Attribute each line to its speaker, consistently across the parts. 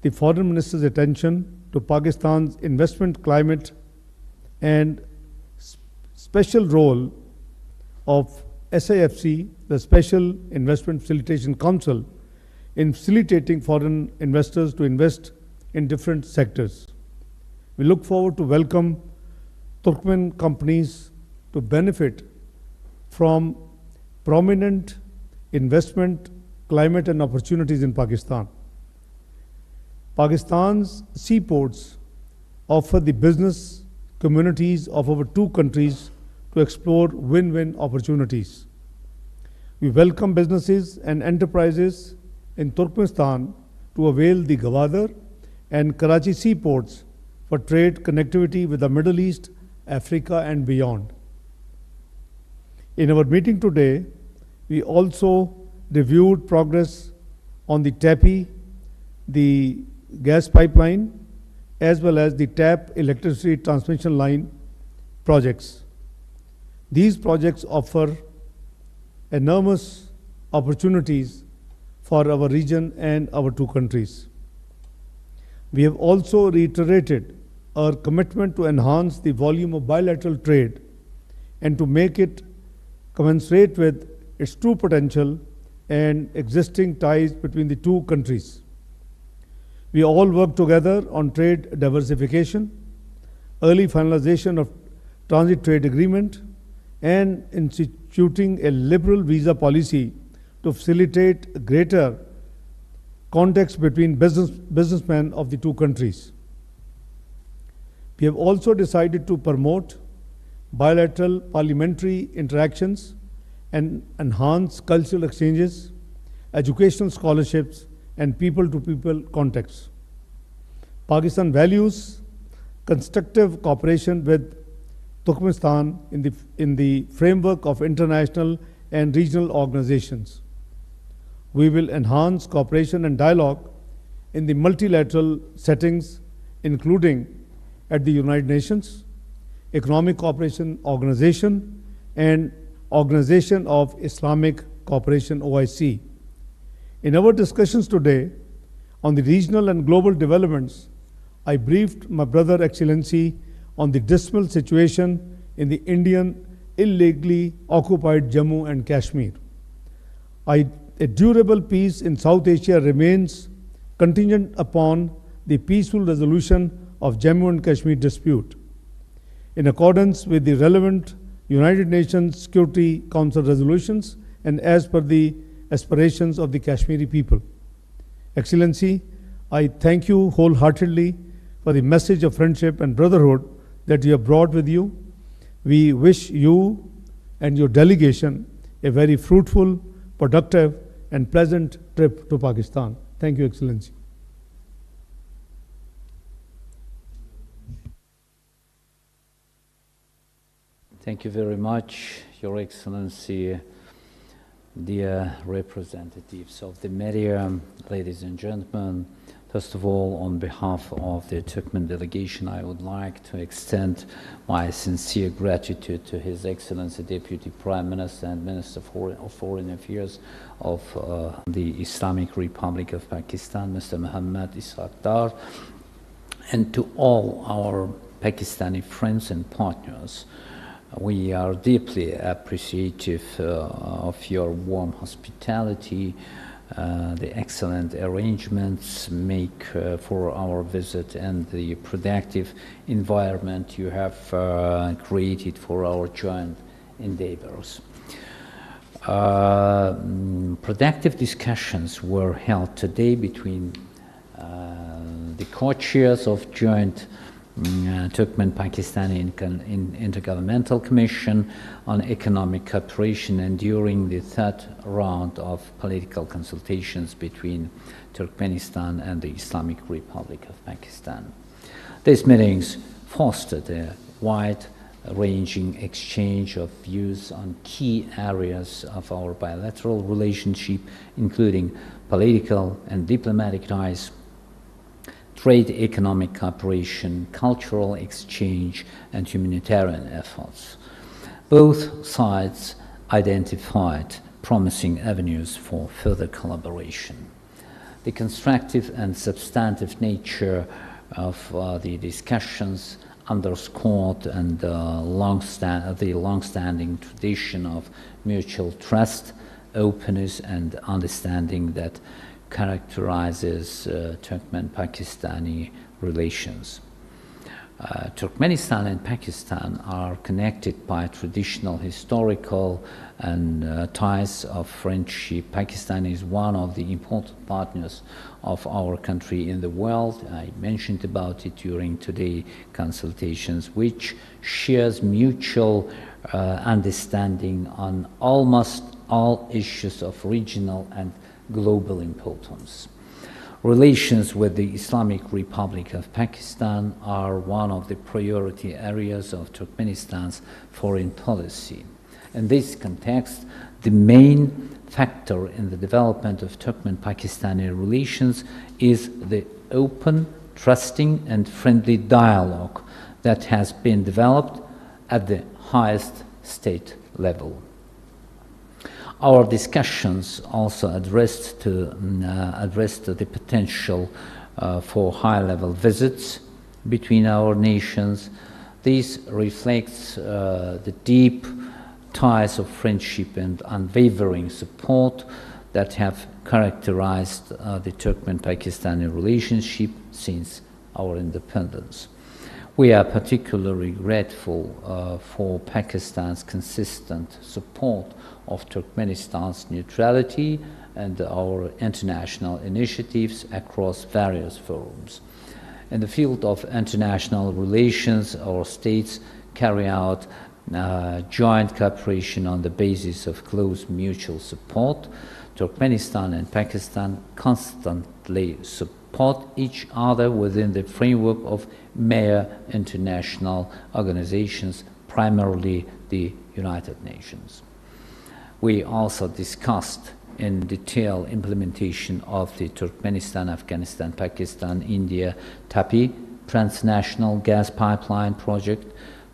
Speaker 1: the Foreign Minister's attention to Pakistan's investment climate and special role of SIFC, the Special Investment Facilitation Council, in facilitating foreign investors to invest in different sectors. We look forward to welcome Turkmen companies to benefit from prominent investment climate and opportunities in Pakistan. Pakistan's seaports offer the business communities of our two countries to explore win-win opportunities. We welcome businesses and enterprises in Turkmenistan to avail the Gwadar and Karachi seaports for trade connectivity with the Middle East, Africa and beyond. In our meeting today, we also reviewed progress on the TAPI, the gas pipeline, as well as the TAP electricity transmission line projects. These projects offer enormous opportunities for our region and our two countries. We have also reiterated our commitment to enhance the volume of bilateral trade and to make it commensurate with its true potential and existing ties between the two countries. We all work together on trade diversification, early finalization of transit trade agreement, and instituting a liberal visa policy to facilitate greater contacts between businessmen of the two countries. We have also decided to promote bilateral parliamentary interactions and enhance cultural exchanges, educational scholarships, and people-to-people contacts. Pakistan values constructive cooperation with Turkmenistan in the framework of international and regional organizations. We will enhance cooperation and dialogue in the multilateral settings, including at the United Nations, Economic Cooperation Organization, and Organization of Islamic Cooperation, OIC. In our discussions today on the regional and global developments, I briefed my brother Excellency on the dismal situation in the Indian illegally occupied Jammu and Kashmir. A durable peace in South Asia remains contingent upon the peaceful resolution of Jammu and Kashmir dispute, in accordance with the relevant United Nations Security Council resolutions and as per the aspirations of the Kashmiri people. Excellency, I thank you wholeheartedly for the message of friendship and brotherhood that you have brought with you. We wish you and your delegation a very fruitful, productive, and pleasant trip to Pakistan. Thank you, Excellency.
Speaker 2: Thank you very much, Your Excellency, dear representatives of the media, ladies and gentlemen. First of all, on behalf of the Turkmen delegation, I would like to extend my sincere gratitude to His Excellency Deputy Prime Minister and Minister of Foreign Affairs of the Islamic Republic of Pakistan, Mr. Muhammad Ishaq Dar, and to all our Pakistani friends and partners. We are deeply appreciative of your warm hospitality, the excellent arrangements make for our visit, and the productive environment you have created for our joint endeavors. Productive discussions were held today between the co-chairs of joint Turkmen-Pakistani Intergovernmental Commission on Economic Cooperation, and during the third round of political consultations between Turkmenistan and the Islamic Republic of Pakistan. These meetings fostered a wide-ranging exchange of views on key areas of our bilateral relationship, including political and diplomatic ties, trade, economic cooperation, cultural exchange, and humanitarian efforts. Both sides identified promising avenues for further collaboration. The constructive and substantive nature of the discussions underscored and the long-standing tradition of mutual trust, openness and understanding that characterizes Turkmen-Pakistani relations. Turkmenistan and Pakistan are connected by traditional, historical and ties of friendship. Pakistan is one of the important partners of our country in the world. I mentioned about it during today's consultations, which shares mutual understanding on almost all issues of regional and global importance. Relations with the Islamic Republic of Pakistan are one of the priority areas of Turkmenistan's foreign policy. In this context, the main factor in the development of Turkmen-Pakistani relations is the open, trusting and friendly dialogue that has been developed at the highest state level. Our discussions also addressed the potential for high-level visits between our nations. This reflects the deep ties of friendship and unwavering support that have characterized the Turkmen-Pakistani relationship since our independence. We are particularly grateful for Pakistan's consistent support of Turkmenistan's neutrality and our international initiatives across various forums. In the field of international relations, our states carry out joint cooperation on the basis of close mutual support. Turkmenistan and Pakistan constantly support each other within the framework of major international organizations, primarily the United Nations. We also discussed in detail implementation of the Turkmenistan, Afghanistan, Pakistan, India, TAPI, transnational gas pipeline project,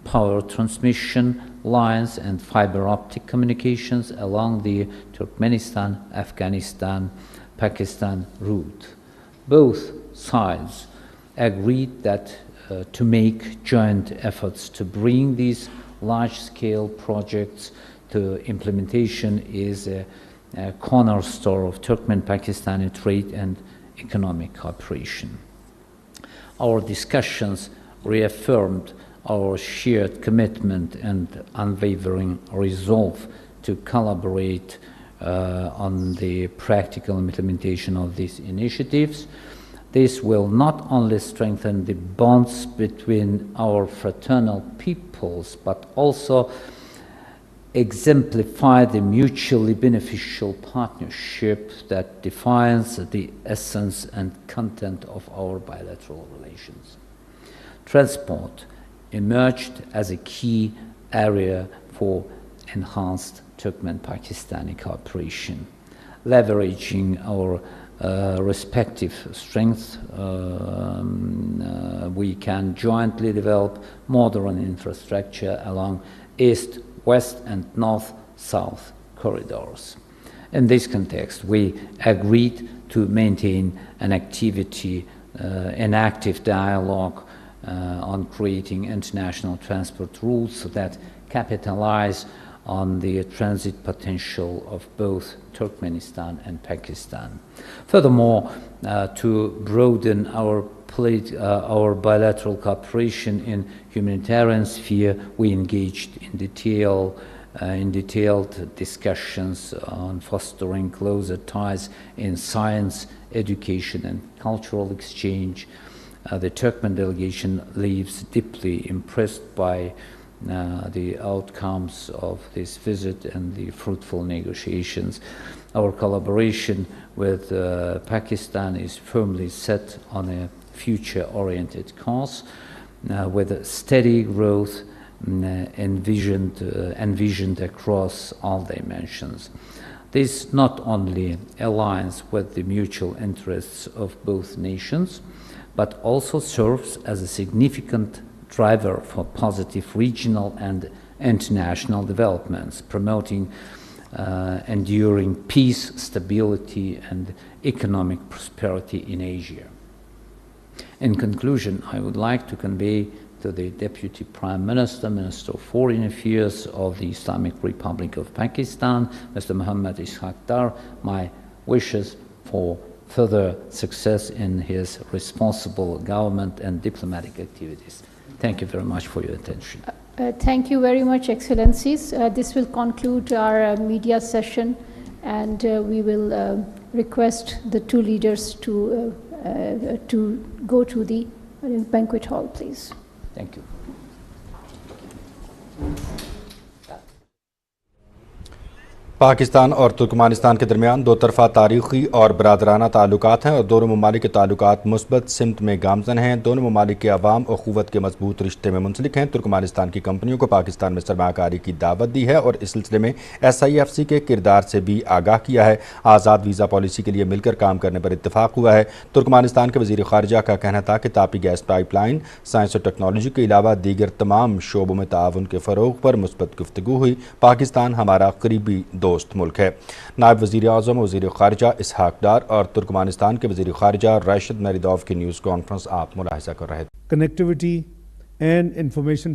Speaker 2: power transmission lines and fiber optic communications along the Turkmenistan, Afghanistan, Pakistan route. Both sides agreed that to make joint efforts to bring these large-scale projects to implementation is a cornerstone of Turkmen-Pakistani trade and economic cooperation. Our discussions reaffirmed our shared commitment and unwavering resolve to collaborate on the practical implementation of these initiatives. This will not only strengthen the bonds between our fraternal peoples, but also exemplify the mutually beneficial partnership that defines the essence and content of our bilateral relations. Transport emerged as a key area for enhanced Turkmen-Pakistani cooperation. Leveraging our respective strengths, we can jointly develop modern infrastructure along east, west and north-south corridors. In this context, we agreed to maintain an active dialogue on creating international transport routes that capitalize on the transit potential of both Turkmenistan and Pakistan. Furthermore, to broaden our bilateral cooperation in humanitarian sphere, we engaged in detailed discussions on fostering closer ties in science, education, and cultural exchange. The Turkmen delegation leaves deeply impressed by the outcomes of this visit and the fruitful negotiations. Our collaboration with Pakistan is firmly set on a future-oriented course with steady growth envisioned across all dimensions. This not only aligns with the mutual interests of both nations, but also serves as a significant driver for positive regional and international developments, promoting enduring peace, stability, and economic prosperity in Asia. In conclusion, I would like to convey to the Deputy Prime Minister, Minister of Foreign Affairs of the Islamic Republic of Pakistan, Mr. Muhammad Ishaq Dar, my wishes for further success in his responsible government and diplomatic activities. Thank you very much for your attention.
Speaker 3: Thank you very much, Excellencies. This will conclude our media session, and we will request the two leaders to go to the banquet hall, please.
Speaker 2: Thank you.
Speaker 4: Pakistan और Turkmenistan के दरमियान दो तरफा तारीखी और बरादराना ताल्लुकात हैं और दोनों ममालिक के ताल्लुकात मुस्बत सिमत में गामजन हैं। दोनों ममालिक के अवाम अखुवत के मजबूत रिश्ते में मुंसलिक हैं। तुर्कमेनिस्तान की कंपनियों को पाकिस्तान में सरमाकारी की दावत दी है और इस सिलसिले में SIFC के किरदार से भी आगाह किया है। आज़ाद वीज़ा पॉलिसी के लिए मिलकर काम करने पर इत्तफाक हुआ है। तुर्कमेनिस्तान के वज़ीर ख़ारिजा का कहना था कि तापी गैस पाइपलाइन, साइंस और टेक्नोलॉजी के अलावा दीगर तमाम शोबों में ताउन के फ़रोग़ पर मुस्बत गुफ्तगू हुई। पाकिस्तान हमारा करीबी दोस्त मुल्क है। नायब वज़ीर आज़म वज़ीर ख़ारिजा इसहाक डार और तुर्कमेनिस्तान के वज़ीर ख़ारिजा राशिद मेरिदोव की न्यूज़ कॉन्फ्रेंस आप मुलाहिज़ा कर रहे थे।
Speaker 1: Connectivity and information